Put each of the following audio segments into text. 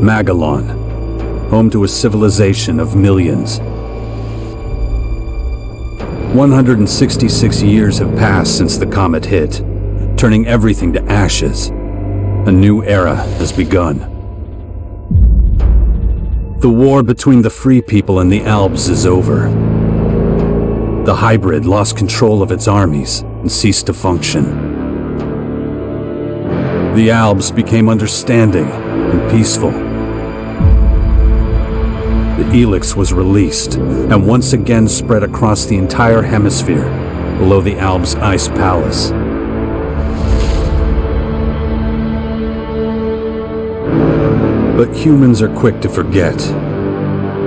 Magellan, home to a civilization of millions. 166 years have passed since the comet hit, turning everything to ashes. A new era has begun. The war between the free people and the Alps is over. The hybrid lost control of its armies and ceased to function. The Alps became understanding and peaceful. The Helix was released and once again spread across the entire hemisphere below the Alps Ice Palace. But humans are quick to forget.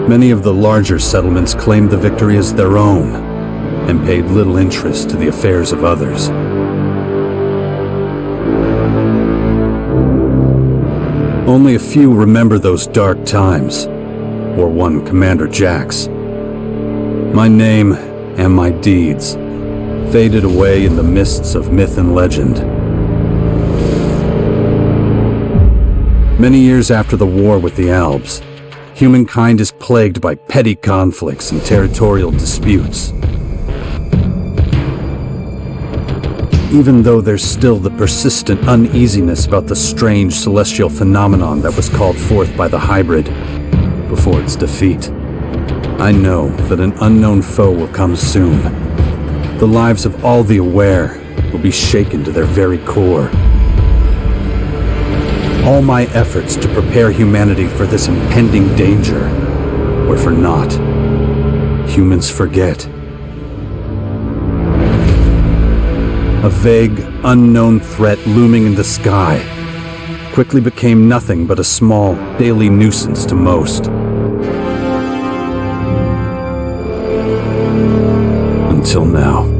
Many of the larger settlements claimed the victory as their own and paid little interest to the affairs of others. Only a few remember those dark times, or one Commander Jax. My name and my deeds faded away in the mists of myth and legend. Many years after the war with the Alps, humankind is plagued by petty conflicts and territorial disputes. Even though there's still the persistent uneasiness about the strange celestial phenomenon that was called forth by the hybrid before its defeat, I know that an unknown foe will come soon. The lives of all the aware will be shaken to their very core. All my efforts to prepare humanity for this impending danger were for naught. Humans forget. A vague, unknown threat looming in the sky quickly became nothing but a small, daily nuisance to most. Until now.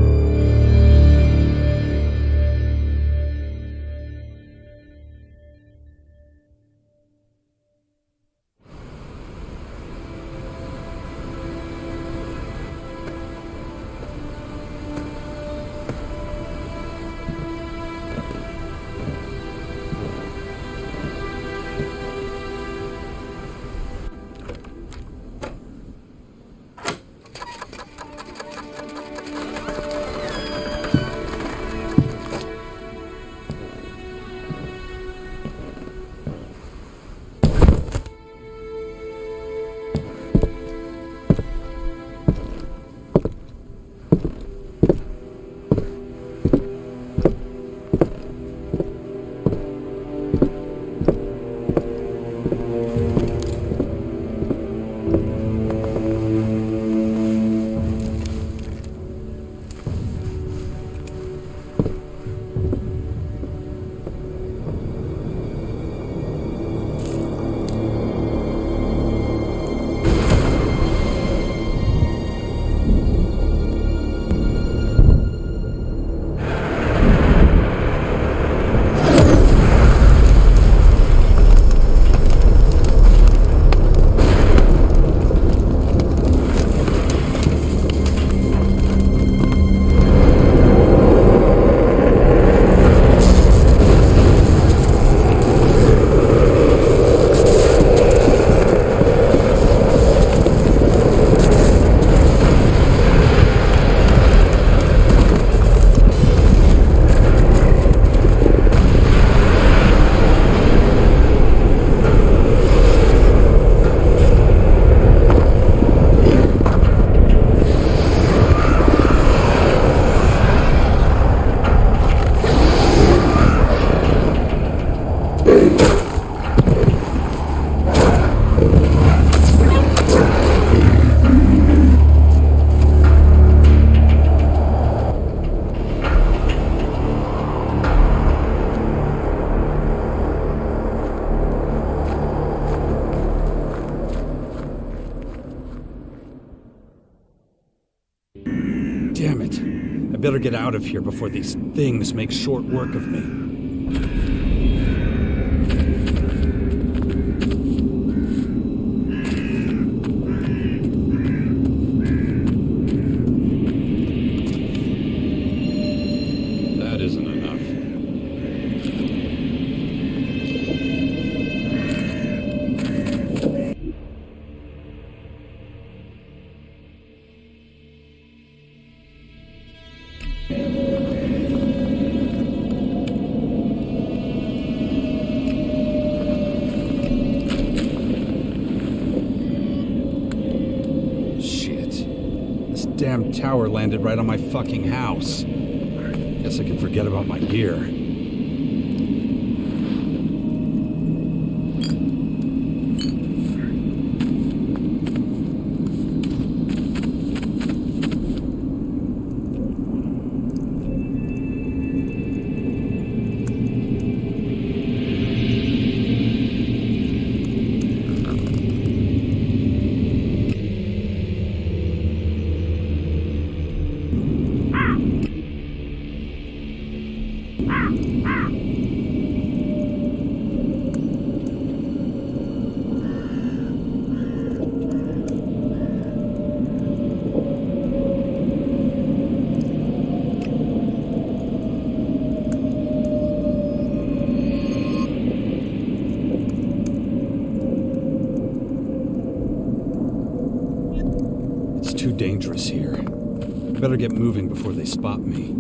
Damn it. I better get out of here before these things make short work of me. That isn't enough. damn tower landed right on my fucking house. Guess I can forget about my gear. Too dangerous here. Better get moving before they spot me.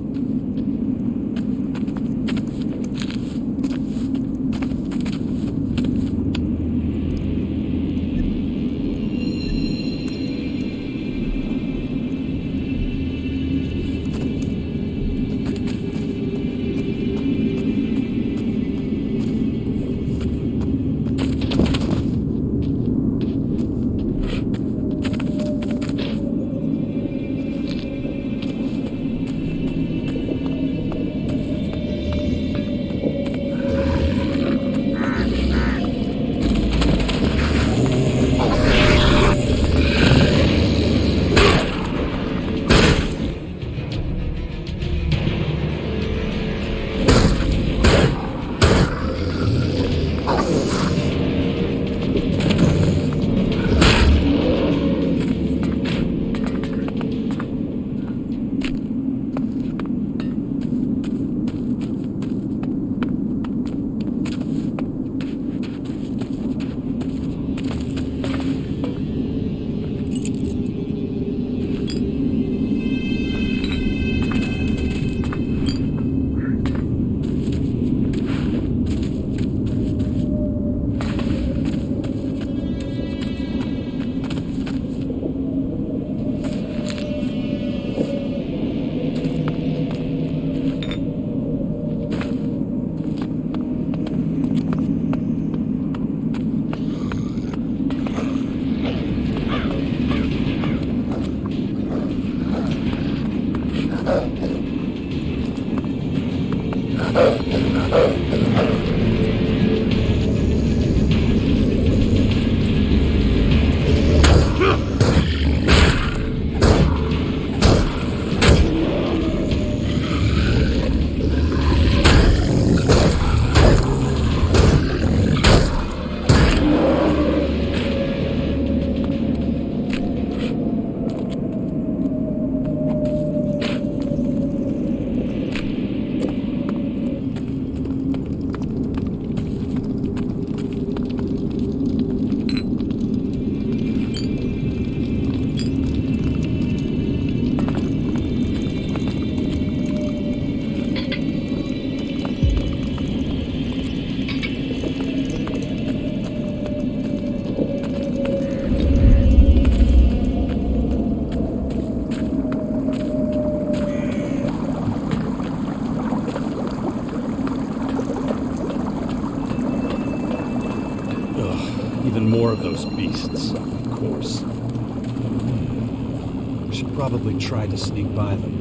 Even more of those beasts, of course. We should probably try to sneak by them.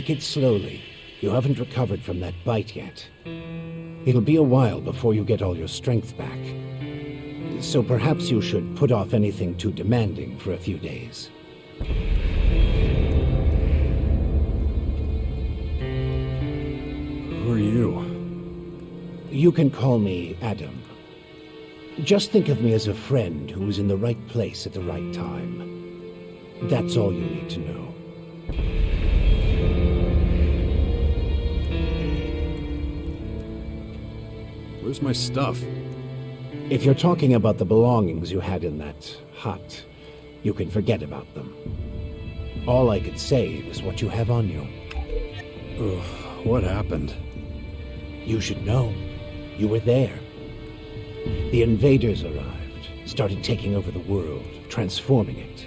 Take it slowly. You haven't recovered from that bite yet. It'll be a while before you get all your strength back. So perhaps you should put off anything too demanding for a few days. Who are you? You can call me Adam. Just think of me as a friend who was in the right place at the right time. That's all you need to know. Where's my stuff? If you're talking about the belongings you had in that hut, you can forget about them. All I could say was what you have on you. Ugh, what happened? You should know. You were there. The invaders arrived, started taking over the world, transforming it.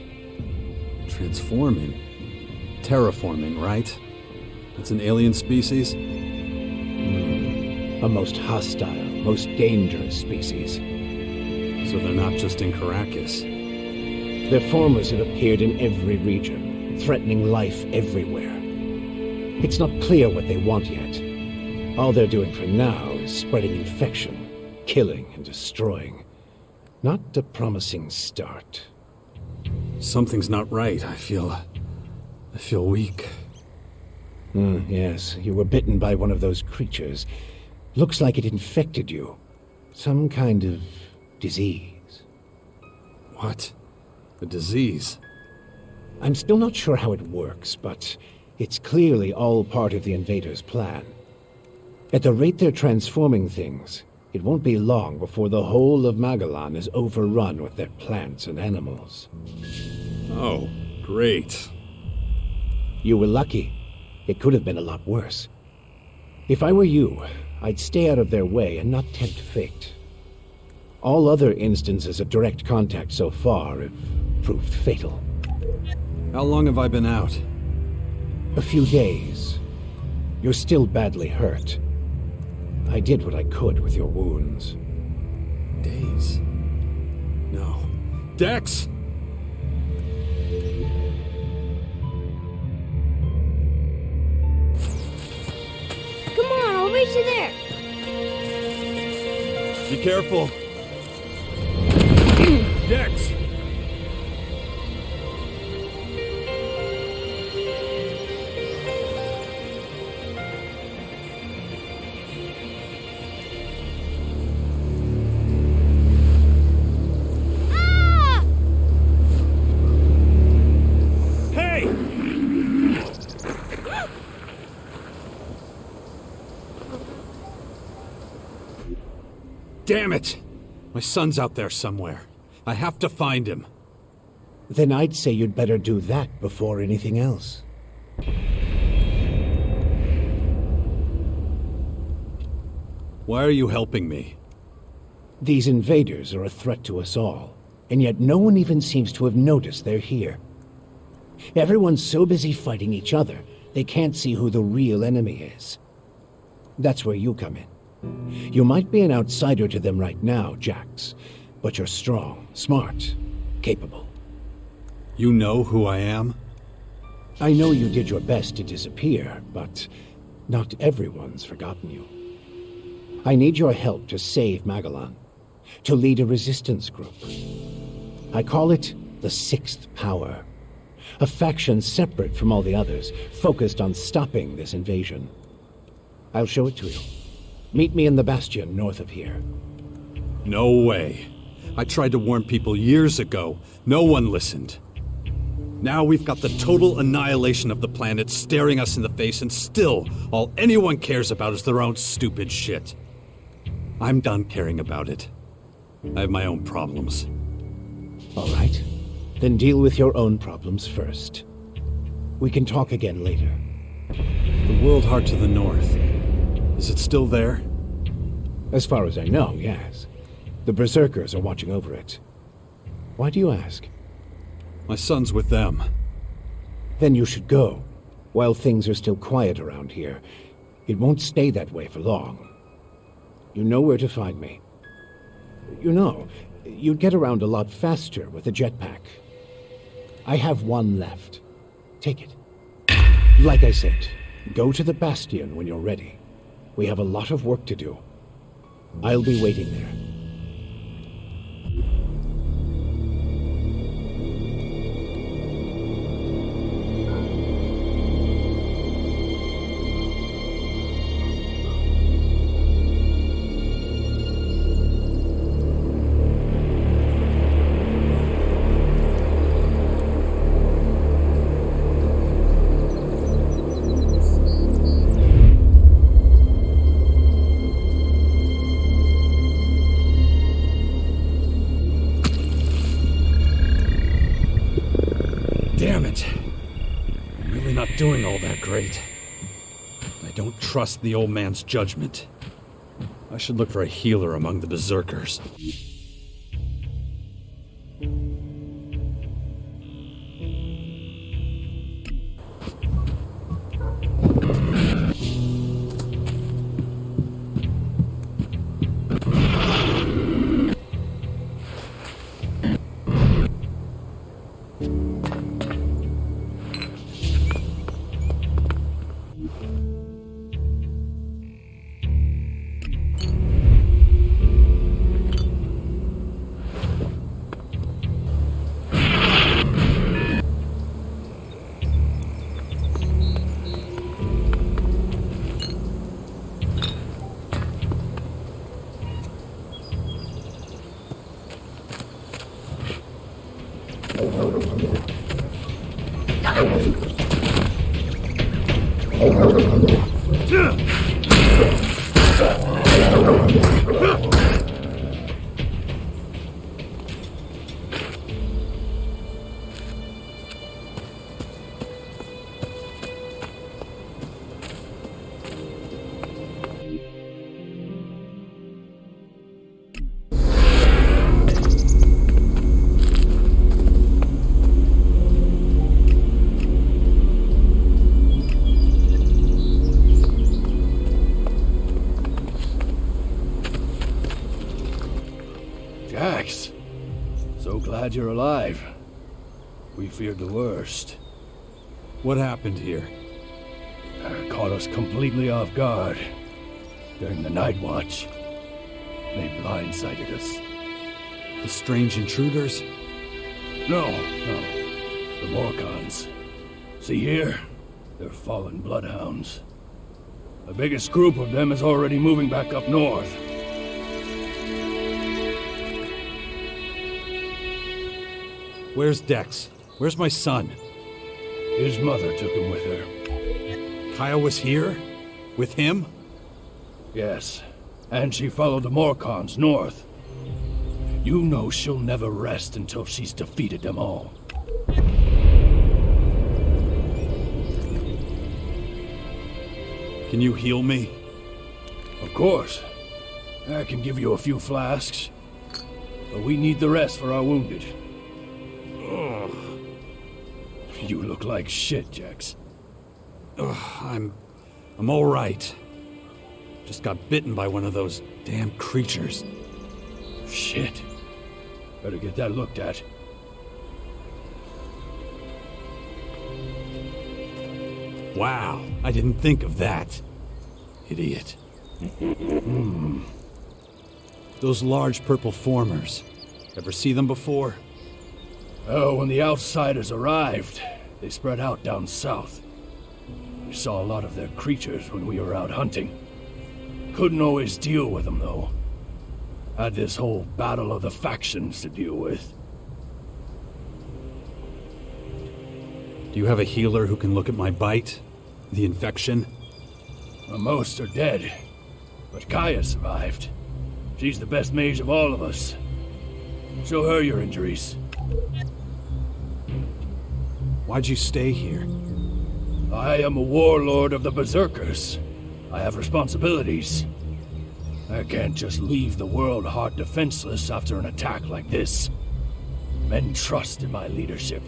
Transforming? Terraforming, right? It's an alien species? A most hostile, most dangerous species. So they're not just in Caracas. Their formers have appeared in every region, threatening life everywhere. It's not clear what they want yet. All they're doing for now is spreading infection, killing and destroying. Not a promising start. Something's not right. I feel weak. Yes, you were bitten by one of those creatures. Looks like it infected you. Some kind of disease. What? A disease? I'm still not sure how it works, but it's clearly all part of the invaders' plan. At the rate they're transforming things, it won't be long before the whole of Magalan is overrun with their plants and animals. Oh, great. You were lucky. It could have been a lot worse. If I were you, I'd stay out of their way and not tempt fate. All other instances of direct contact so far have proved fatal. How long have I been out? A few days. You're still badly hurt. I did what I could with your wounds. Days? No. Dex! Come on, I'll race you there. Be careful. Dex! Damn it! My son's out there somewhere. I have to find him. Then I'd say you'd better do that before anything else. Why are you helping me? These invaders are a threat to us all, and yet no one even seems to have noticed they're here. Everyone's so busy fighting each other, they can't see who the real enemy is. That's where you come in. You might be an outsider to them right now, Jax, but you're strong, smart, capable. You know who I am? I know you did your best to disappear, but not everyone's forgotten you. I need your help to save Magalan, to lead a resistance group. I call it the Sixth Power, a faction separate from all the others, focused on stopping this invasion. I'll show it to you. Meet me in the bastion north of here. No way. I tried to warn people years ago. No one listened. Now we've got the total annihilation of the planet staring us in the face, and still, all anyone cares about is their own stupid shit. I'm done caring about it. I have my own problems. All right. Then deal with your own problems first. We can talk again later. The World Heart to the north. Is it still there? As far as I know, yes. The Berserkers are watching over it. Why do you ask? My son's with them. Then you should go, while things are still quiet around here. It won't stay that way for long. You know where to find me. You know, you'd get around a lot faster with a jetpack. I have one left. Take it. Like I said, Go to the Bastion when you're ready. We have a lot of work to do. I'll be waiting there. Damn it. I'm really not doing all that great. I don't trust the old man's judgment. I should look for a healer among the berserkers. Jax, so glad you're alive. We feared the worst. What happened here? Caught us completely off guard during the night watch. They blindsided us. The strange intruders? No. The Morcons. See here? They're fallen bloodhounds. The biggest group of them is already moving back up north. Where's Dex? Where's my son? His mother took him with her. Kaya was here? With him? Yes, and she followed the Morcons north. You know she'll never rest until she's defeated them all. Can you heal me? Of course. I can give you a few flasks. But we need the rest for our wounded. Ugh. You look like shit, Jax. I'm all right. Just got bitten by one of those damn creatures. Shit. Better get that looked at. Wow, I didn't think of that. Idiot. Those large purple formers. Ever see them before? Oh, when the outsiders arrived, they spread out down south. We saw a lot of their creatures when we were out hunting. Couldn't always deal with them, though. Had this whole battle of the factions to deal with. Do you have a healer who can look at my bite? The infection? Well, most are dead, but Kaya survived. She's the best mage of all of us. Show her your injuries. Why'd you stay here? I am a warlord of the Berserkers. I have responsibilities. I can't just leave the world hard defenseless after an attack like this. Men trust in my leadership.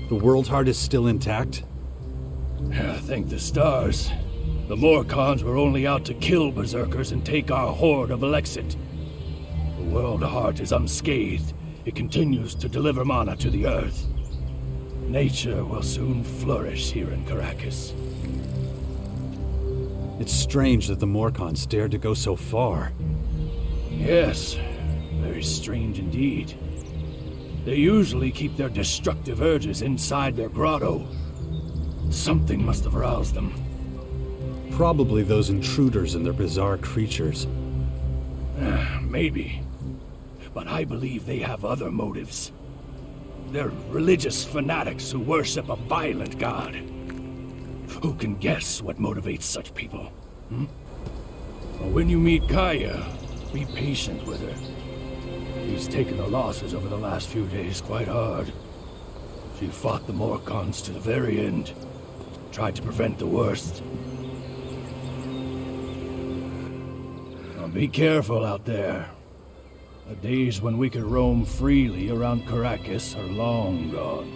The World Heart is still intact? Thank the stars. The Morcons were only out to kill Berserkers and take our horde of Alexit. The World Heart is unscathed. It continues to deliver mana to the Earth. Nature will soon flourish here in Caracas. It's strange that the Morcons dared to go so far. Yes, very strange indeed. They usually keep their destructive urges inside their grotto. Something must have roused them. Probably those intruders and their bizarre creatures. Maybe. But I believe they have other motives. They're religious fanatics who worship a violent god. Who can guess what motivates such people? When you meet Kaya, be patient with her. She's taken the losses over the last few days quite hard. She fought the Morcons to the very end. Tried to prevent the worst. Now be careful out there. The days when we could roam freely around Caracas are long gone.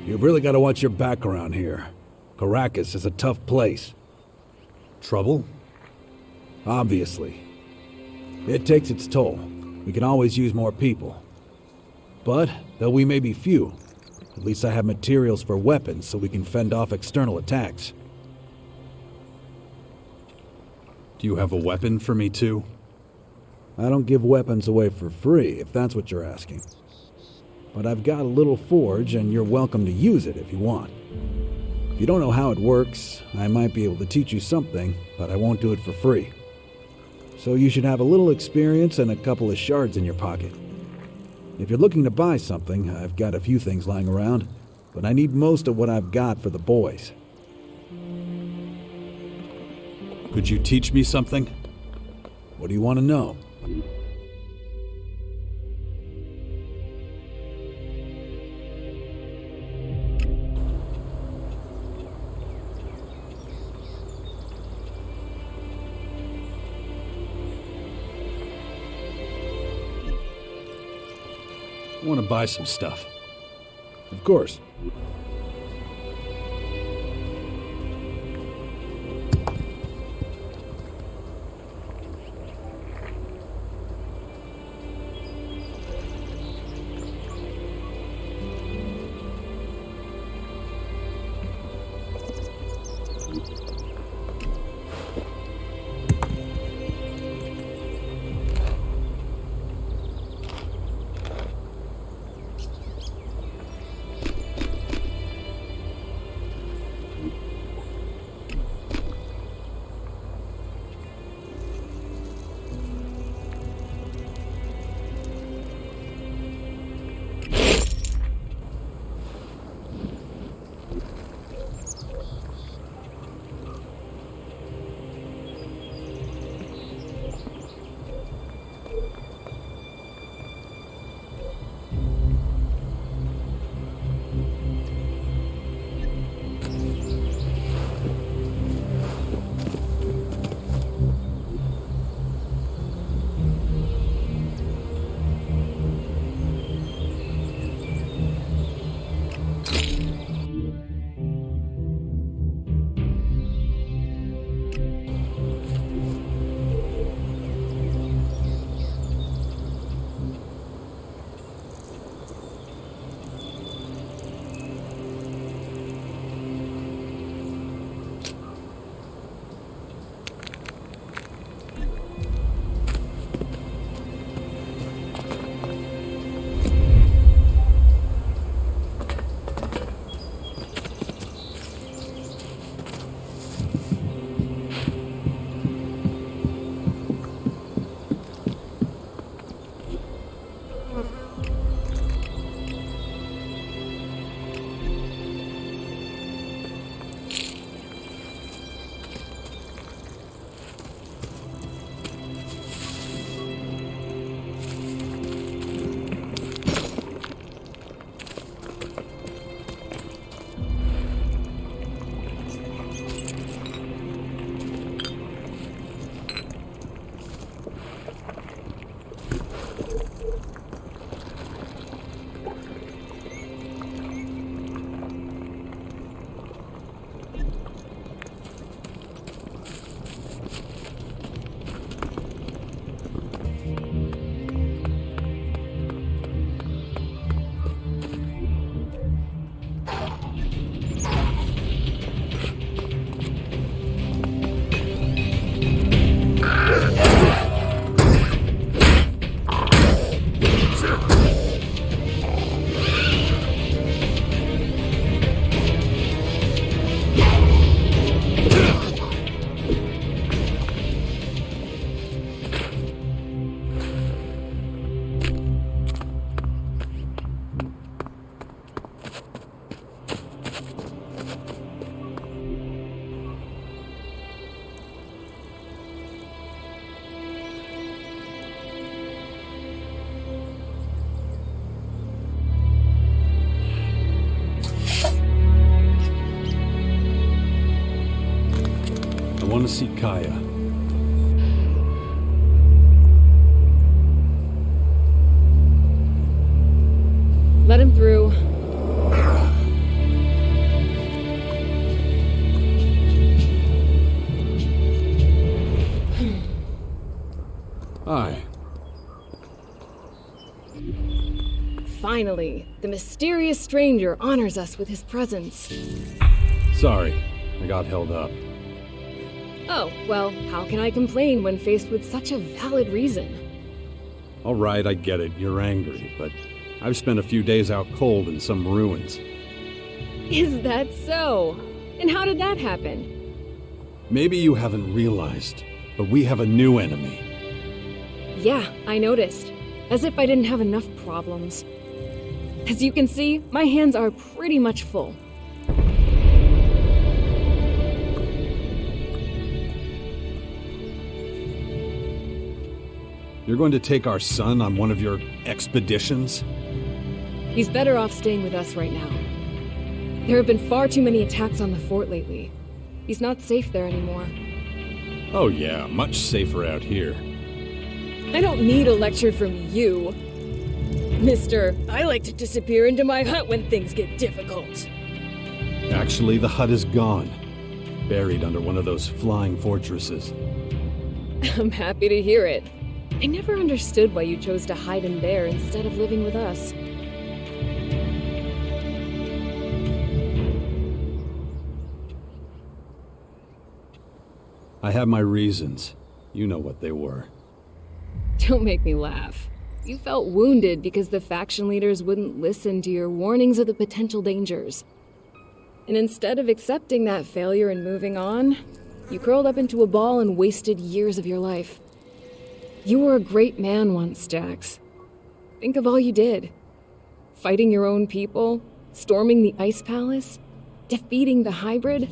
You've really got to watch your back around here. Caracas is a tough place. Trouble? Obviously. It takes its toll. We can always use more people. But, though we may be few, at least I have materials for weapons so we can fend off external attacks. Do you have a weapon for me too? I don't give weapons away for free, if that's what you're asking. But I've got a little forge, and you're welcome to use it if you want. If you don't know how it works, I might be able to teach you something, but I won't do it for free. So you should have a little experience and a couple of shards in your pocket. If you're looking to buy something, I've got a few things lying around, but I need most of what I've got for the boys. Could you teach me something? What do you want to know? I want to buy some stuff. Of course. want to see Kaya. Let him through. Hi. Finally, the mysterious stranger honors us with his presence. Sorry, I got held up. Oh, well, how can I complain when faced with such a valid reason? All right, I get it, you're angry, but I've spent a few days out cold in some ruins. Is that so? And how did that happen? Maybe you haven't realized, but we have a new enemy. Yeah, I noticed. As if I didn't have enough problems. As you can see, my hands are pretty much full. You're going to take our son on one of your expeditions? He's better off staying with us right now. There have been far too many attacks on the fort lately. He's not safe there anymore. Oh yeah, much safer out here. I don't need a lecture from you. Mister, I like to disappear into my hut when things get difficult. Actually, the hut is gone. Buried under one of those flying fortresses. I'm happy to hear it. I never understood why you chose to hide in there instead of living with us. I have my reasons. You know what they were. Don't make me laugh. You felt wounded because the faction leaders wouldn't listen to your warnings of the potential dangers. And instead of accepting that failure and moving on, you curled up into a ball and wasted years of your life. You were a great man once, Jax. Think of all you did. Fighting your own people, storming the Ice Palace, defeating the Hybrid.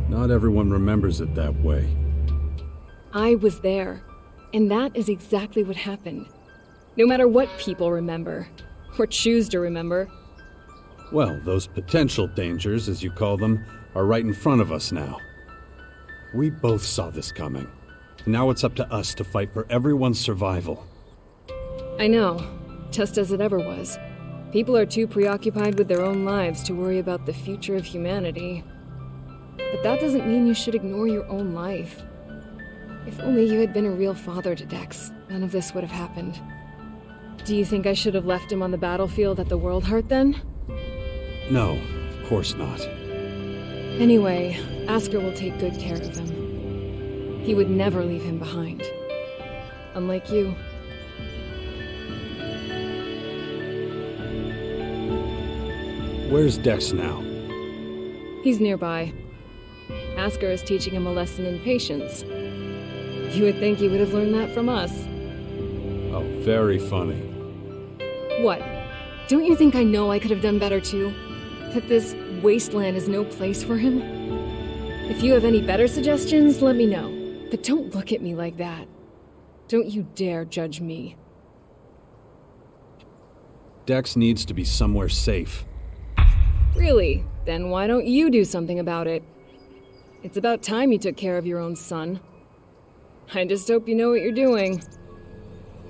Not everyone remembers it that way. I was there, and that is exactly what happened. No matter what people remember, or choose to remember. Well, those potential dangers, as you call them, are right in front of us now. We both saw this coming. Now it's up to us to fight for everyone's survival. I know, just as it ever was. People are too preoccupied with their own lives to worry about the future of humanity. But that doesn't mean you should ignore your own life. If only you had been a real father to Dex, none of this would have happened. Do you think I should have left him on the battlefield at the World Heart then? No, of course not. Anyway, Asker will take good care of him. He would never leave him behind. Unlike you. Where's Dex now? He's nearby. Asker is teaching him a lesson in patience. You would think he would have learned that from us. Oh, very funny. What? Don't you think I know I could have done better too? That this wasteland is no place for him? If you have any better suggestions, let me know. But don't look at me like that. Don't you dare judge me. Dex needs to be somewhere safe. Really? Then why don't you do something about it? It's about time you took care of your own son. I just hope you know what you're doing.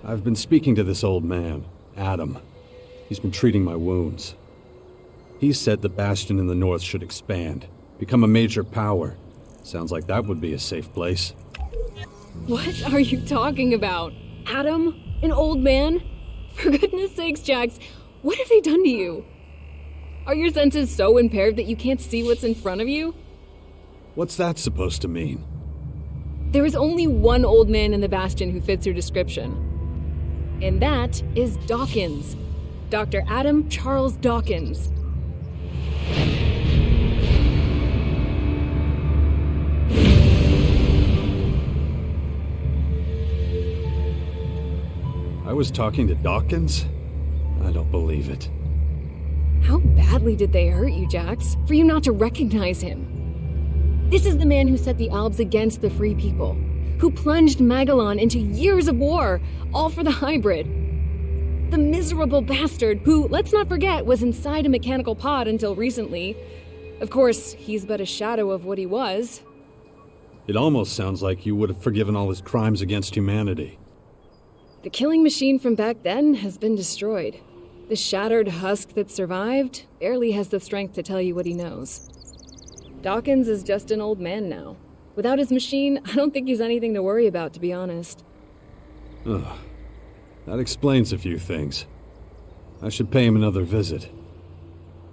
I've been speaking to this old man, Adam. He's been treating my wounds. He said the Bastion in the north should expand, become a major power. Sounds like that would be a safe place. What are you talking about? Adam? An old man? For goodness sakes, Jax, what have they done to you? Are your senses so impaired that you can't see what's in front of you? What's that supposed to mean? There is only one old man in the Bastion who fits your description. And that is Dawkins. Dr. Adam Charles Dawkins. I was talking to Dawkins? I don't believe it. How badly did they hurt you, Jax, for you not to recognize him? This is the man who set the Albs against the Free People, who plunged Magellan into years of war, all for the hybrid. The miserable bastard who, let's not forget, was inside a mechanical pod until recently. Of course, he's but a shadow of what he was. It almost sounds like you would have forgiven all his crimes against humanity. The killing machine from back then has been destroyed. The shattered husk that survived barely has the strength to tell you what he knows. Dawkins is just an old man now. Without his machine, I don't think he's anything to worry about, to be honest. Ugh. That explains a few things. I should pay him another visit.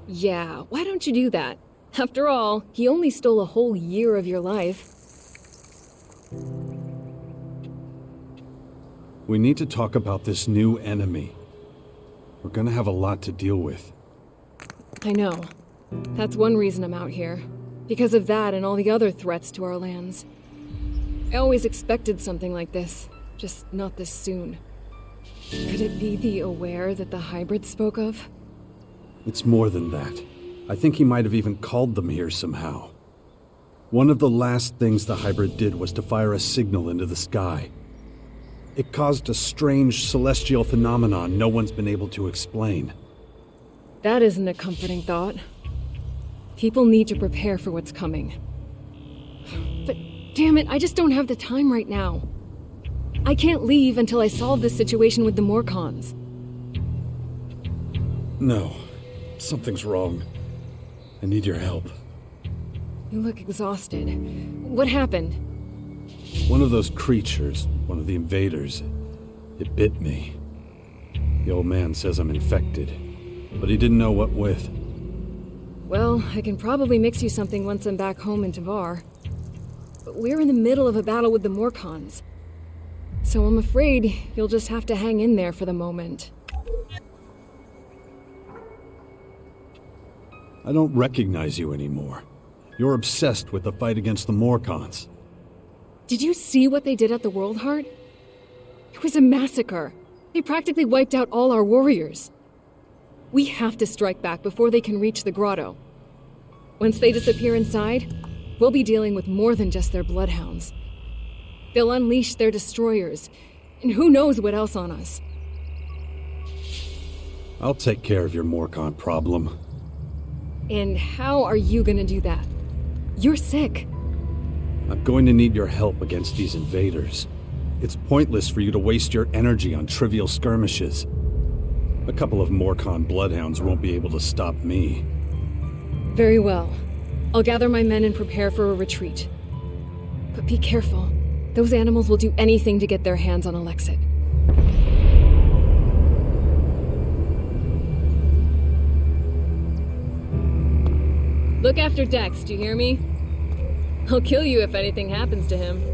Yeah, why don't you do that? After all, he only stole a whole year of your life. We need to talk about this new enemy. We're gonna have a lot to deal with. I know. That's one reason I'm out here. Because of that and all the other threats to our lands. I always expected something like this, just not this soon. Could it be the Aware that the hybrid spoke of? It's more than that. I think he might have even called them here somehow. One of the last things the hybrid did was to fire a signal into the sky. It caused a strange celestial phenomenon no one's been able to explain. That isn't a comforting thought. People need to prepare for what's coming. But damn it, I just don't have the time right now. I can't leave until I solve this situation with the Morcons. No, something's wrong. I need your help. You look exhausted. What happened? One of those creatures, one of the invaders, it bit me. The old man says I'm infected, but he didn't know what with. Well, I can probably mix you something once I'm back home in Tavar. But we're in the middle of a battle with the Morcons. So I'm afraid you'll just have to hang in there for the moment. I don't recognize you anymore. You're obsessed with the fight against the Morcons. Did you see what they did at the World Heart? It was a massacre. They practically wiped out all our warriors. We have to strike back before they can reach the grotto. Once they disappear inside, we'll be dealing with more than just their bloodhounds. They'll unleash their destroyers, and who knows what else on us. I'll take care of your Morcon problem. And how are you gonna do that? You're sick. I'm going to need your help against these invaders. It's pointless for you to waste your energy on trivial skirmishes. A couple of Morcon bloodhounds won't be able to stop me. Very well. I'll gather my men and prepare for a retreat. But be careful. Those animals will do anything to get their hands on Alexit. Look after Dex, do you hear me? I'll kill you if anything happens to him.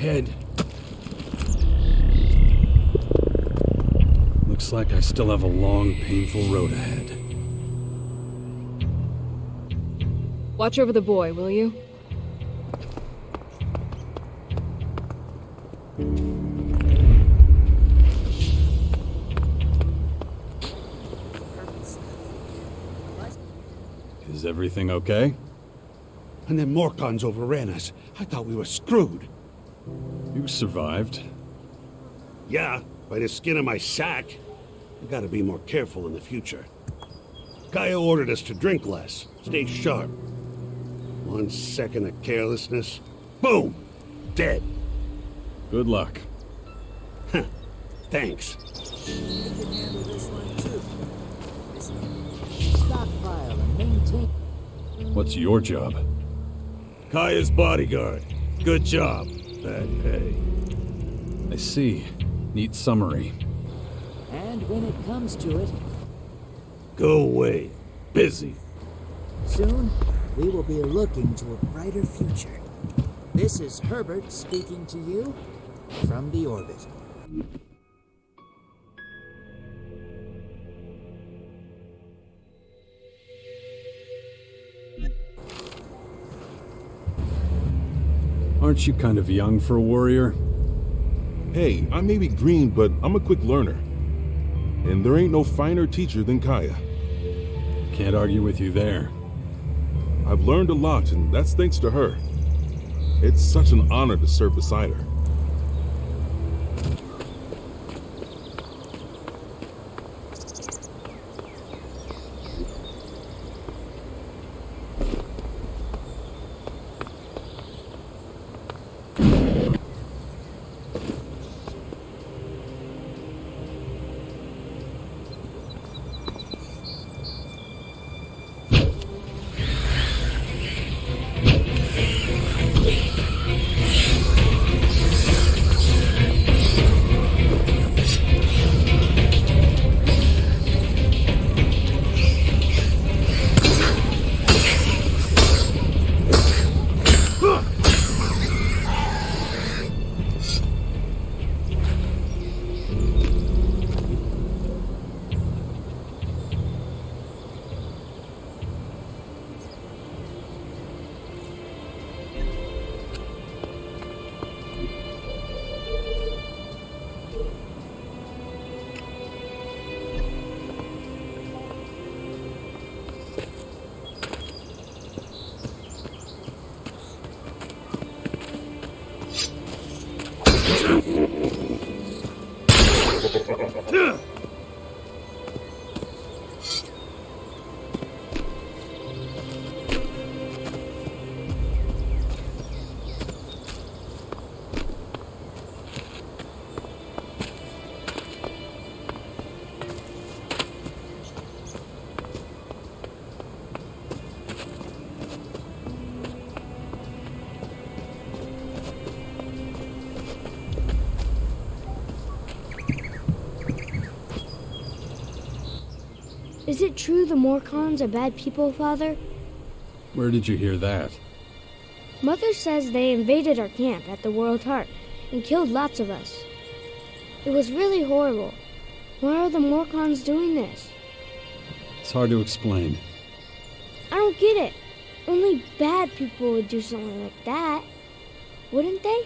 ahead. Looks like I still have a long, painful road ahead. Watch over the boy, will you? Is everything okay? And then Morcons overran us. I thought we were screwed. You survived. Yeah, by the skin of my sack. I gotta be more careful in the future. Kaya ordered us to drink less, stay sharp. 1 second of carelessness, boom! Dead. Good luck. Thanks. Stockpile and maintain. What's your job? Kaya's bodyguard. Good job. Bad pay. I see. Neat summary. And when it comes to it, Go away. Busy. soon we will be looking to a brighter future. This is Herbert speaking to you from the orbit. Aren't you kind of young for a warrior? Hey, I may be green, but I'm a quick learner. And there ain't no finer teacher than Kaya. Can't argue with you there. I've learned a lot, and that's thanks to her. It's such an honor to serve beside her. Is it true the Morcons are bad people, Father? Where did you hear that? Mother says they invaded our camp at the World Heart and killed lots of us. It was really horrible. Why are the Morcons doing this? It's hard to explain. I don't get it. Only bad people would do something like that, wouldn't they?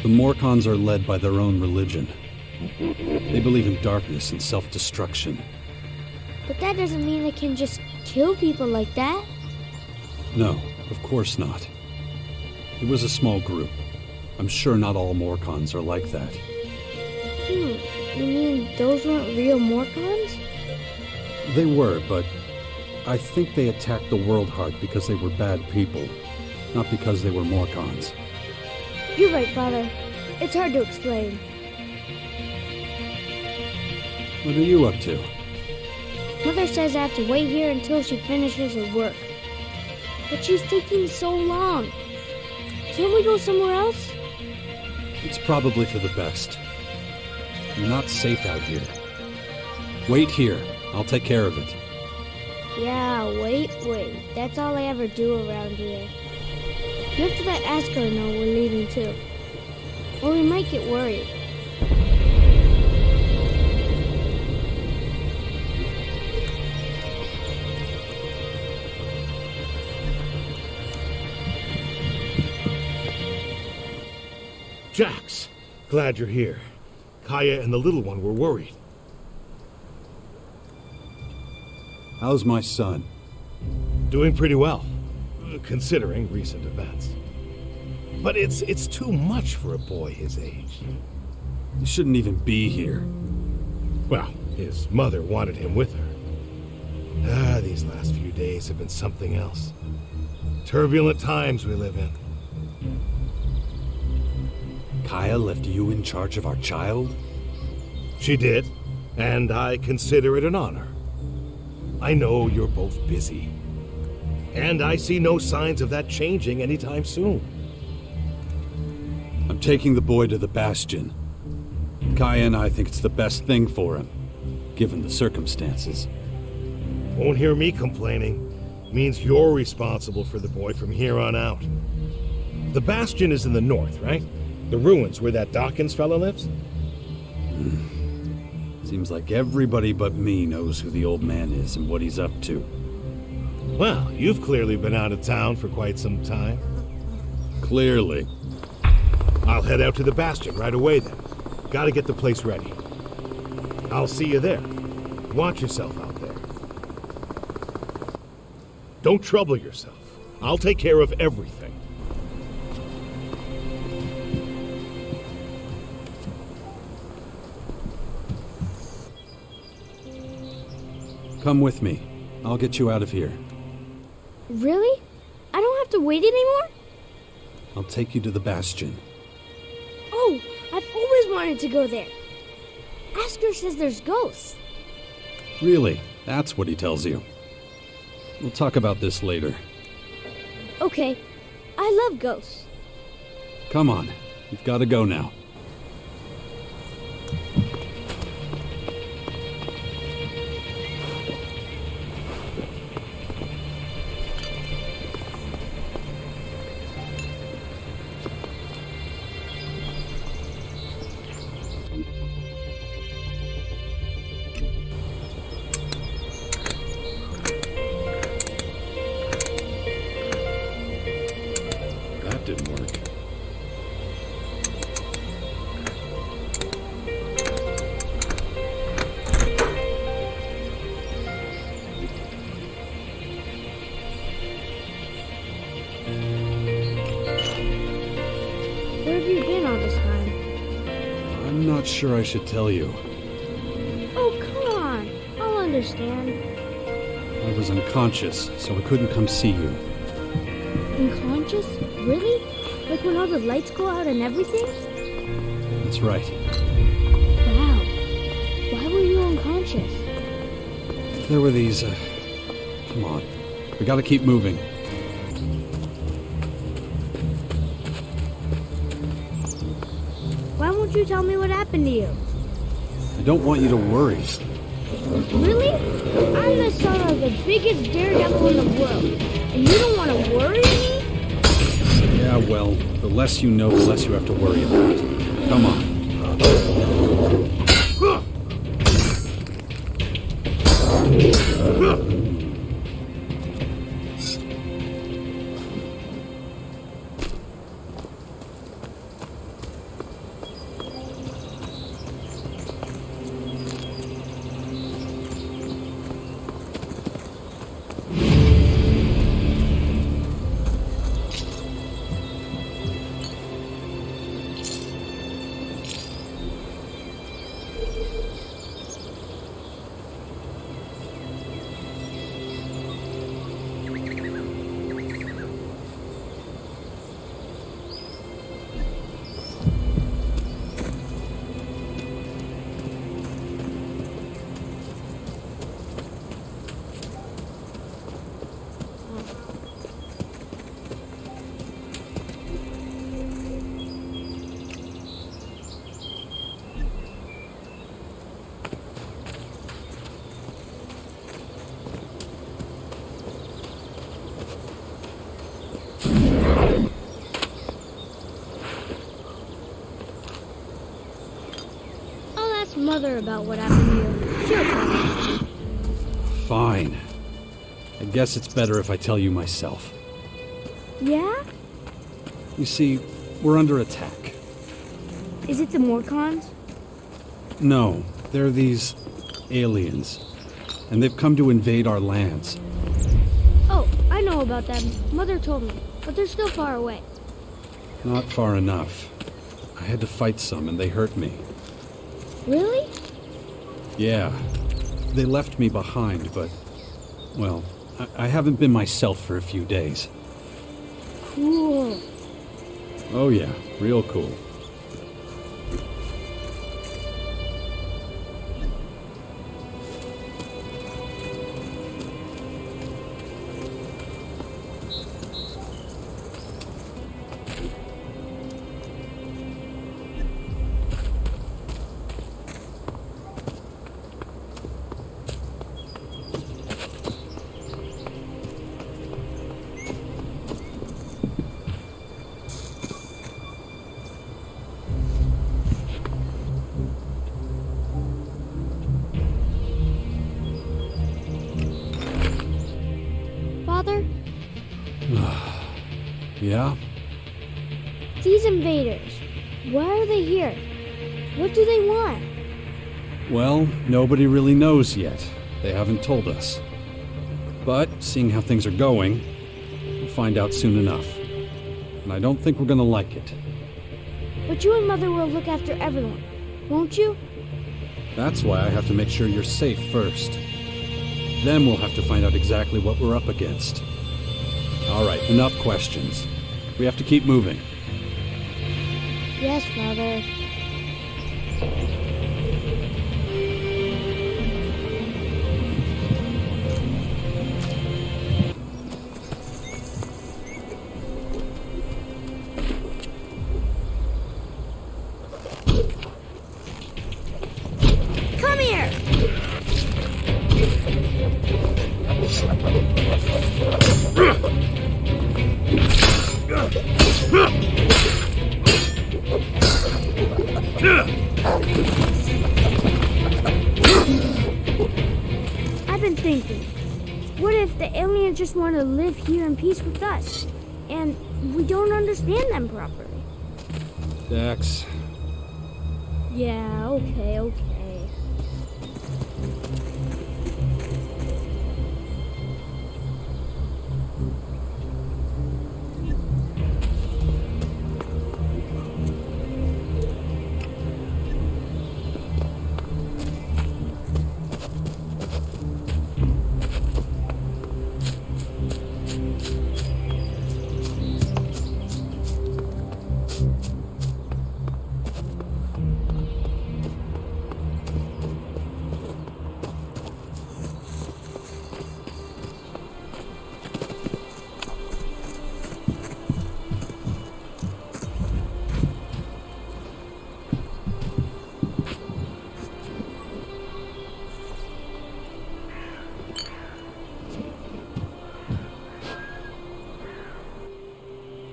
The Morcons are led by their own religion. They believe in darkness and self-destruction. But that doesn't mean they can just kill people like that. No, of course not. It was a small group. I'm sure not all Morcons are like that. You mean those weren't real Morcons? They were, but I think they attacked the World Heart because they were bad people, not because they were Morcons. You're right, Father. It's hard to explain. What are you up to? Mother says I have to wait here until she finishes her work. But she's taking so long. Can't we go somewhere else? It's probably for the best. You're not safe out here. Wait here. I'll take care of it. Yeah, wait. That's all I ever do around here. You have to let Asker know we're leaving too. Or we might get worried. Jax, glad you're here. Kaya and the little one were worried. How's my son? Doing pretty well, considering recent events. But it's too much for a boy his age. He shouldn't even be here. Well, his mother wanted him with her. These last few days have been something else. Turbulent times we live in. Kaya left you in charge of our child? She did, and I consider it an honor. I know you're both busy, and I see no signs of that changing anytime soon. I'm taking the boy to the Bastion. Kaya and I think it's the best thing for him, given the circumstances. Won't hear me complaining. Means you're responsible for the boy from here on out. The Bastion is in the north, right? The ruins where that Dawkins fellow lives? Seems like everybody but me knows who the old man is and what he's up to. Well, you've clearly been out of town for quite some time. Clearly. I'll head out to the Bastion right away then. Gotta get the place ready. I'll see you there. Watch yourself out there. Don't trouble yourself. I'll take care of everything. Come with me. I'll get you out of here. Really? I don't have to wait anymore? I'll take you to the Bastion. Oh, I've always wanted to go there. Asker says there's ghosts. Really? That's what he tells you. We'll talk about this later. Okay, I love ghosts. Come on. You've got to go now. Didn't work. Where have you been all this time? I'm not sure I should tell you. Oh, come on. I'll understand. I was unconscious, so I couldn't come see you. Unconscious? Really? Like when all the lights go out and everything? That's right. Wow. Why were you unconscious? There were these, Come on. We gotta keep moving. Why won't you tell me what happened to you? I don't want you to worry. Really? I'm the son of the biggest daredevil in the world, and you don't want to worry me? Yeah, well, the less you know, the less you have to worry about. Come on. ask Mother about what happened to you. She'll tell me. Fine. I guess it's better if I tell you myself. Yeah? You see, we're under attack. Is it the Morcons? No, they're these aliens. And they've come to invade our lands. Oh, I know about them. Mother told me, but they're still far away. Not far enough. I had to fight some and they hurt me. Really? Yeah. They left me behind, but... well, I haven't been myself for a few days. Cool. Oh yeah, real cool. Father, Yeah? these invaders, why are they here? What do they want? Well, nobody really knows yet. They haven't told us. But, seeing how things are going, we'll find out soon enough. And I don't think we're gonna like it. But you and Mother will look after everyone, won't you? That's why I have to make sure you're safe first. Then we'll have to find out exactly what we're up against. Alright, enough questions. We have to keep moving. Yes, Father. Come here! I've been thinking, what if the aliens just want to live here in peace with us, and we don't understand them properly? Dax, Yeah, okay.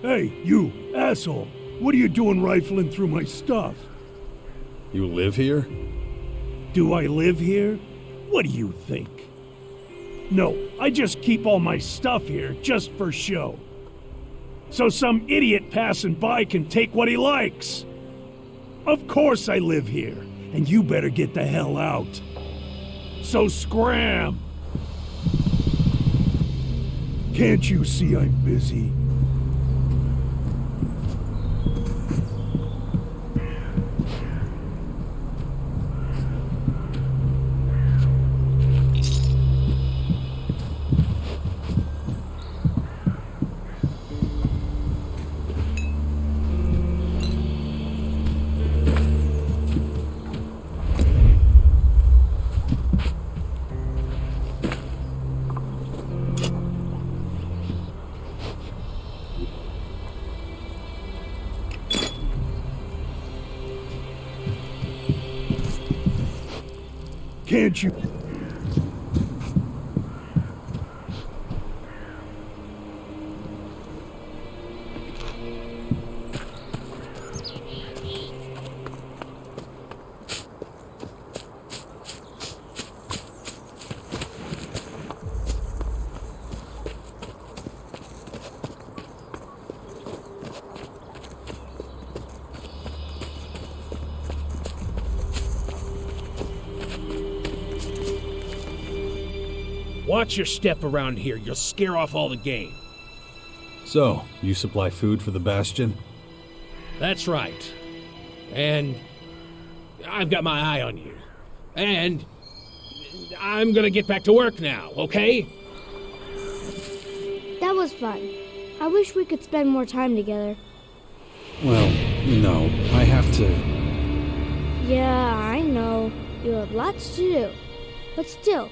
Hey, you, asshole! What are you doing rifling through my stuff? you live here? Do I live here? What do you think? No, I just keep all my stuff here just for show. So some idiot passing by can take what he likes. Of course I live here, and you better get the hell out. So scram! Can't you see I'm busy? Can't you? Watch your step around here. You'll scare off all the game. So, you supply food for the Bastion? That's right. And I've got my eye on you. And I'm gonna get back to work now, okay? That was fun. I wish we could spend more time together. Well, no, I have to... Yeah, I know. You have lots to do. But still,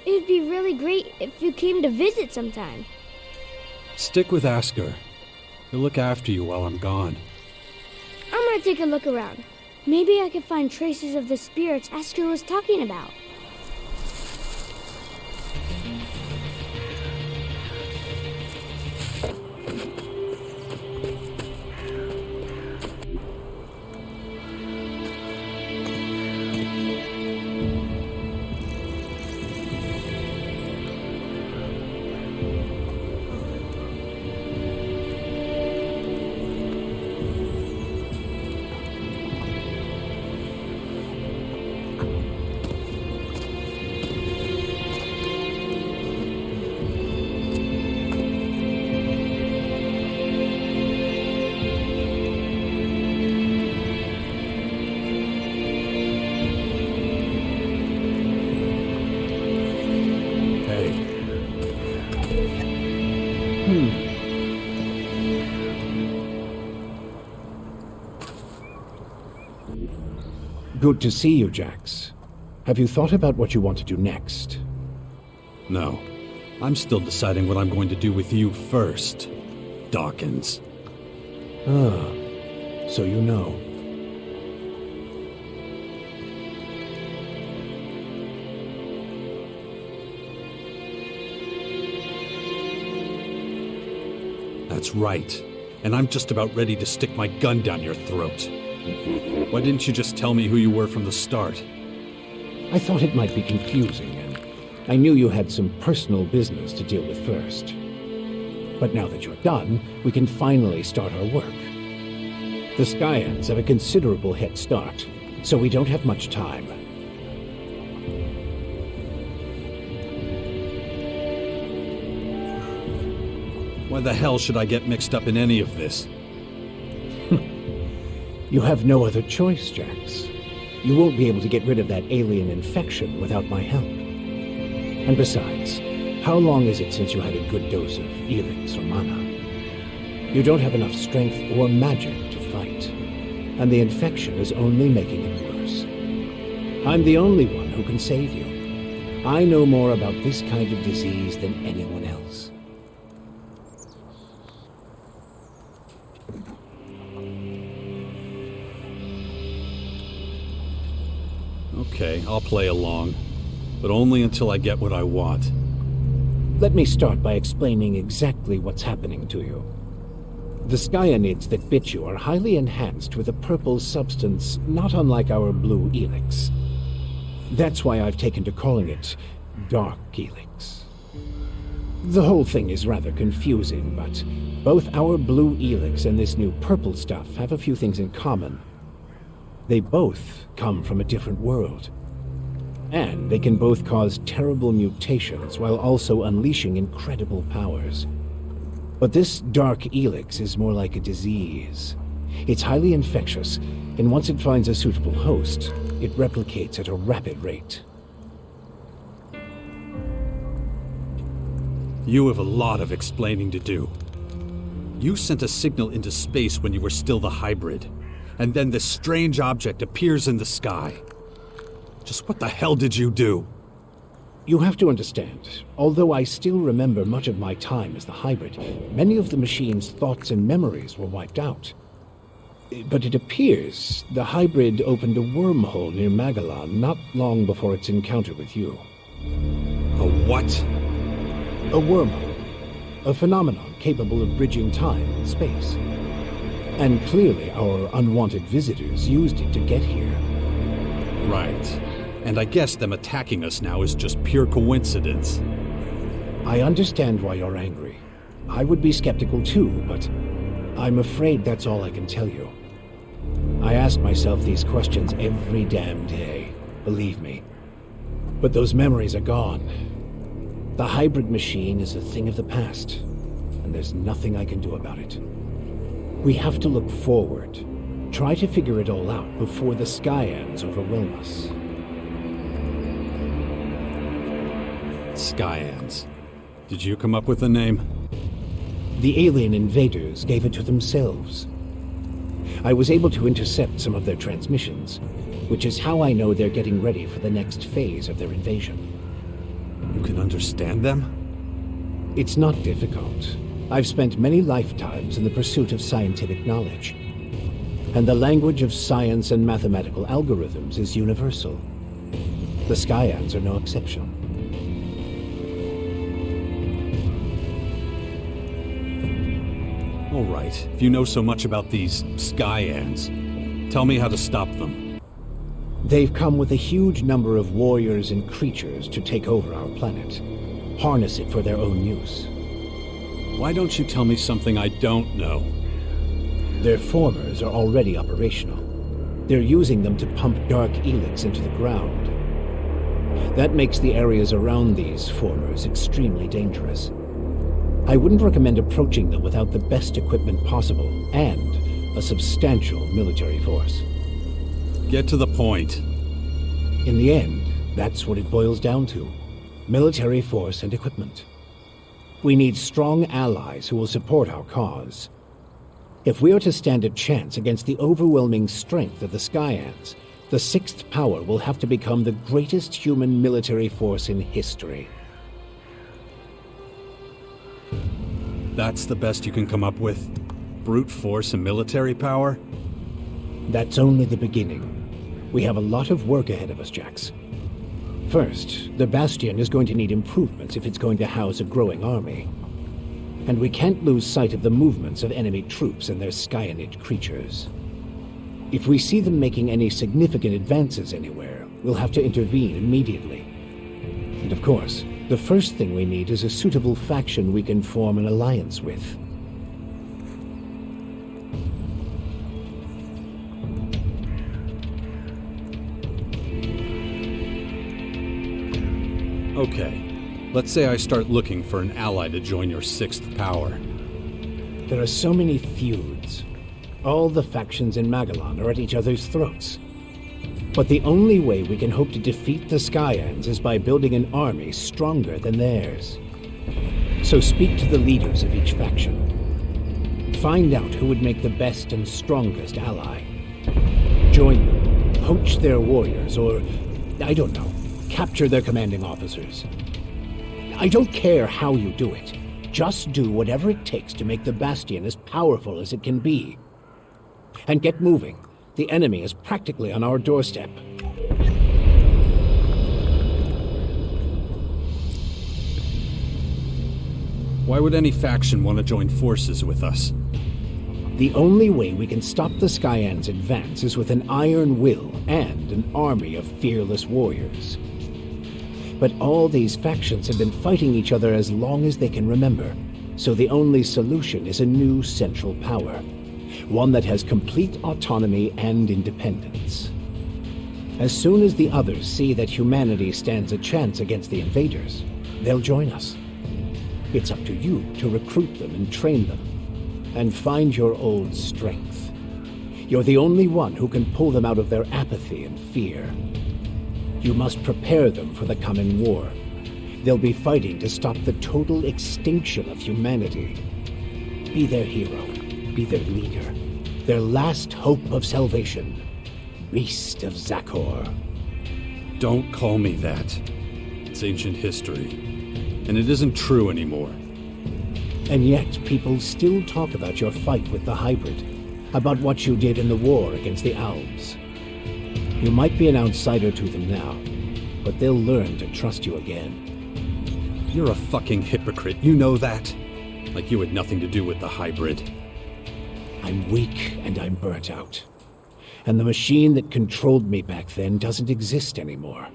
it would be really great if you came to visit sometime. Stick with Asker. He'll look after you while I'm gone. I'm gonna take a look around. Maybe I can find traces of the spirits Asker was talking about. Good to see you, Jax. Have you thought about what you want to do next? No. I'm still deciding what I'm going to do with you first, Dawkins. Ah, so you know. That's right. And I'm just about ready to stick my gun down your throat. Why didn't you just tell me who you were from the start? I thought it might be confusing, and I knew you had some personal business to deal with first. But now that you're done, we can finally start our work. The Skyans have a considerable head start, so we don't have much time. Why the hell should I get mixed up in any of this? You have no other choice, Jax. You won't be able to get rid of that alien infection without my help. And besides, how long is it since you had a good dose of Elix or mana? You don't have enough strength or magic to fight, and the infection is only making it worse. I'm the only one who can save you. I know more about this kind of disease than anyone else. Okay, I'll play along. But only until I get what I want. Let me start by explaining exactly what's happening to you. The Skyanids that bit you are highly enhanced with a purple substance not unlike our blue Elix. That's why I've taken to calling it Dark Elix. The whole thing is rather confusing, but both our blue Elix and this new purple stuff have a few things in common. They both come from a different world. And they can both cause terrible mutations while also unleashing incredible powers. But this Dark Elix is more like a disease. It's highly infectious, and once it finds a suitable host, it replicates at a rapid rate. You have a lot of explaining to do. You sent a signal into space when you were still the hybrid, and then this strange object appears in the sky. Just what the hell did you do? You have to understand, although I still remember much of my time as the hybrid, many of the machine's thoughts and memories were wiped out. But it appears the hybrid opened a wormhole near Magellan not long before its encounter with you. A what? A wormhole. A phenomenon capable of bridging time and space. And clearly our unwanted visitors used it to get here. Right. And I guess them attacking us now is just pure coincidence. I understand why you're angry. I would be skeptical too, but I'm afraid that's all I can tell you. I ask myself these questions every damn day, believe me. But those memories are gone. The hybrid machine is a thing of the past, and there's nothing I can do about it. We have to look forward, try to figure it all out before the Skyans overwhelm us. Skyans. Did you come up with the name? The alien invaders gave it to themselves. I was able to intercept some of their transmissions, which is how I know they're getting ready for the next phase of their invasion. You can understand them? It's not difficult. I've spent many lifetimes in the pursuit of scientific knowledge. And the language of science and mathematical algorithms is universal. The Skyans are no exception. All right, if you know so much about these Skyans, tell me how to stop them. They've come with a huge number of warriors and creatures to take over our planet, harness it for their own use. Why don't you tell me something I don't know? Their formers are already operational. They're using them to pump dark helix into the ground. That makes the areas around these formers extremely dangerous. I wouldn't recommend approaching them without the best equipment possible and a substantial military force. Get to the point. In the end, that's what it boils down to. Military force and equipment. We need strong allies who will support our cause. If we are to stand a chance against the overwhelming strength of the Skyans, the Sixth Power will have to become the greatest human military force in history. That's the best you can come up with? Brute force and military power? That's only the beginning. We have a lot of work ahead of us, Jax. First, the Bastion is going to need improvements if it's going to house a growing army. And we can't lose sight of the movements of enemy troops and their Skyanid creatures. If we see them making any significant advances anywhere, we'll have to intervene immediately. And of course, the first thing we need is a suitable faction we can form an alliance with. Okay, let's say I start looking for an ally to join your Sixth Power. There are so many feuds. All the factions in Magellan are at each other's throats. But the only way we can hope to defeat the Skyans is by building an army stronger than theirs. So speak to the leaders of each faction. Find out who would make the best and strongest ally. Join them, poach their warriors, or, I don't know, capture their commanding officers. I don't care how you do it. Just do whatever it takes to make the Bastion as powerful as it can be. And get moving. The enemy is practically on our doorstep. Why would any faction want to join forces with us? The only way we can stop the Skyans' advance is with an iron will and an army of fearless warriors. But all these factions have been fighting each other as long as they can remember, so the only solution is a new central power. One that has complete autonomy and independence. As soon as the others see that humanity stands a chance against the invaders, they'll join us. It's up to you to recruit them and train them, and find your old strength. You're the only one who can pull them out of their apathy and fear. You must prepare them for the coming war. They'll be fighting to stop the total extinction of humanity. Be their hero. Be their leader, their last hope of salvation. Beast of Zakor. Don't call me that. It's ancient history, and it isn't true anymore. And yet, people still talk about your fight with the hybrid, about what you did in the war against the Alps. You might be an outsider to them now, but they'll learn to trust you again. You're a fucking hypocrite, you know that? Like you had nothing to do with the hybrid. I'm weak and I'm burnt out. And the machine that controlled me back then doesn't exist anymore.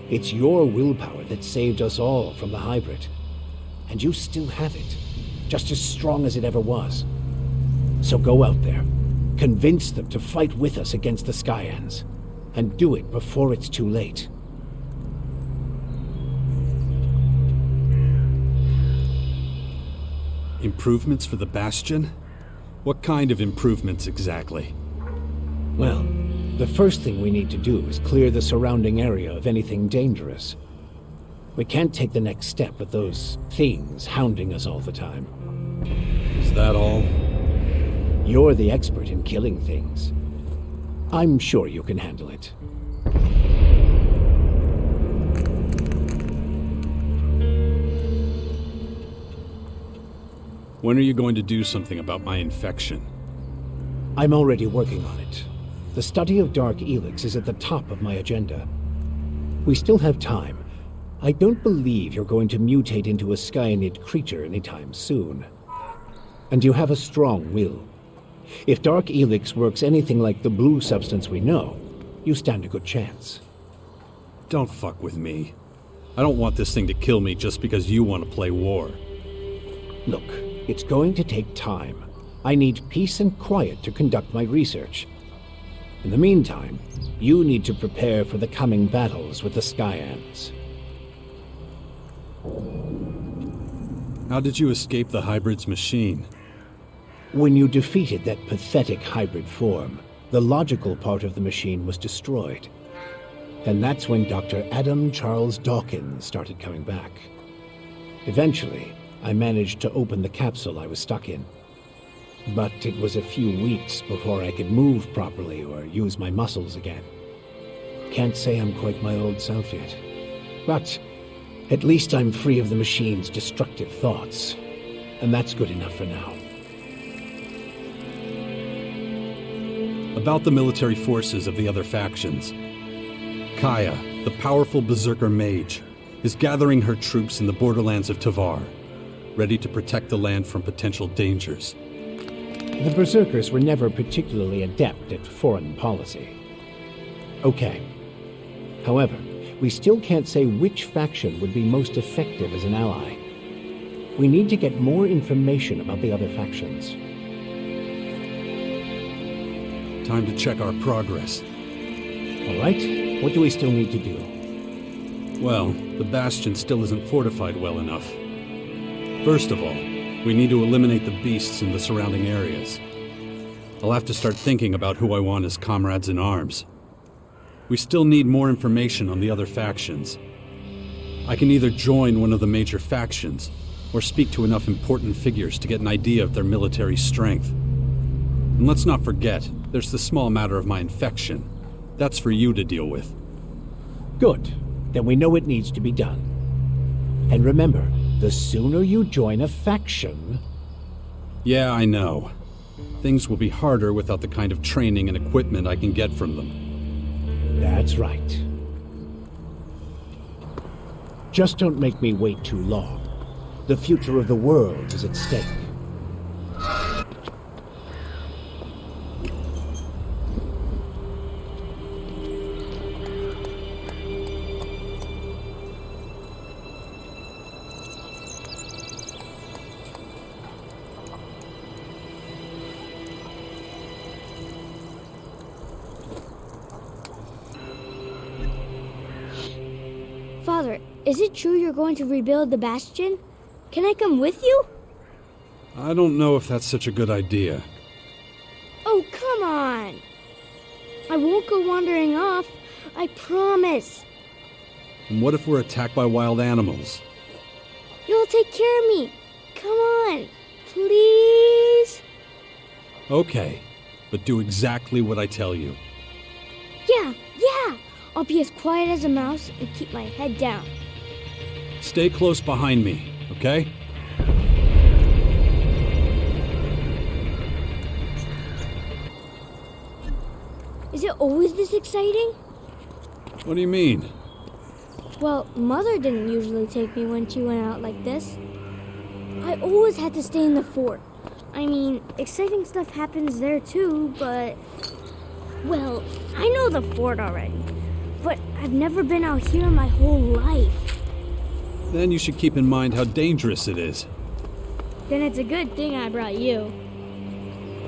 It's your willpower that saved us all from the hybrid. And you still have it, just as strong as it ever was. So go out there, convince them to fight with us against the Skyans, and do it before it's too late. Improvements for the Bastion? What kind of improvements exactly? Well, the first thing we need to do is clear the surrounding area of anything dangerous. We can't take the next step with those things hounding us all the time. Is that all? You're the expert in killing things. I'm sure you can handle it. When are you going to do something about my infection? I'm already working on it. The study of Dark Elix is at the top of my agenda. We still have time. I don't believe you're going to mutate into a Skyanid creature anytime soon. And you have a strong will. If Dark Elix works anything like the blue substance we know, you stand a good chance. Don't fuck with me. I don't want this thing to kill me just because you want to play war. Look, it's going to take time. I need peace and quiet to conduct my research. In the meantime, you need to prepare for the coming battles with the Skyans. How did you escape the hybrid's machine? When you defeated that pathetic hybrid form, the logical part of the machine was destroyed. And that's when Dr. Adam Charles Dawkins started coming back. Eventually, I managed to open the capsule I was stuck in. But it was a few weeks before I could move properly or use my muscles again. Can't say I'm quite my old self yet. But at least I'm free of the machine's destructive thoughts. And that's good enough for now. About the military forces of the other factions. Kaya, the powerful berserker mage, is gathering her troops in the borderlands of Tavar, ready to protect the land from potential dangers. The Berserkers were never particularly adept at foreign policy. Okay. However, we still can't say which faction would be most effective as an ally. We need to get more information about the other factions. Time to check our progress. All right, what do we still need to do? Well, the Bastion still isn't fortified well enough. First of all, we need to eliminate the beasts in the surrounding areas. I'll have to start thinking about who I want as comrades in arms. We still need more information on the other factions. I can either join one of the major factions, or speak to enough important figures to get an idea of their military strength. And let's not forget, there's the small matter of my infection. That's for you to deal with. Good. Then we know it needs to be done. And remember, the sooner you join a faction... Yeah, I know. Things will be harder without the kind of training and equipment I can get from them. That's right. Just don't make me wait too long. The future of the world is at stake. Father, is it true you're going to rebuild the Bastion? Can I come with you? I don't know if that's such a good idea. Oh, come on! I won't go wandering off. I promise. And what if we're attacked by wild animals? You'll take care of me. Come on, please? Okay, but do exactly what I tell you. Yeah. I'll be as quiet as a mouse and keep my head down. Stay close behind me, okay? Is it always this exciting? What do you mean? Well, Mother didn't usually take me when she went out like this. I always had to stay in the fort. I mean, exciting stuff happens there too, but... Well, I know the fort already, but I've never been out here my whole life. Then you should keep in mind how dangerous it is. Then it's a good thing I brought you.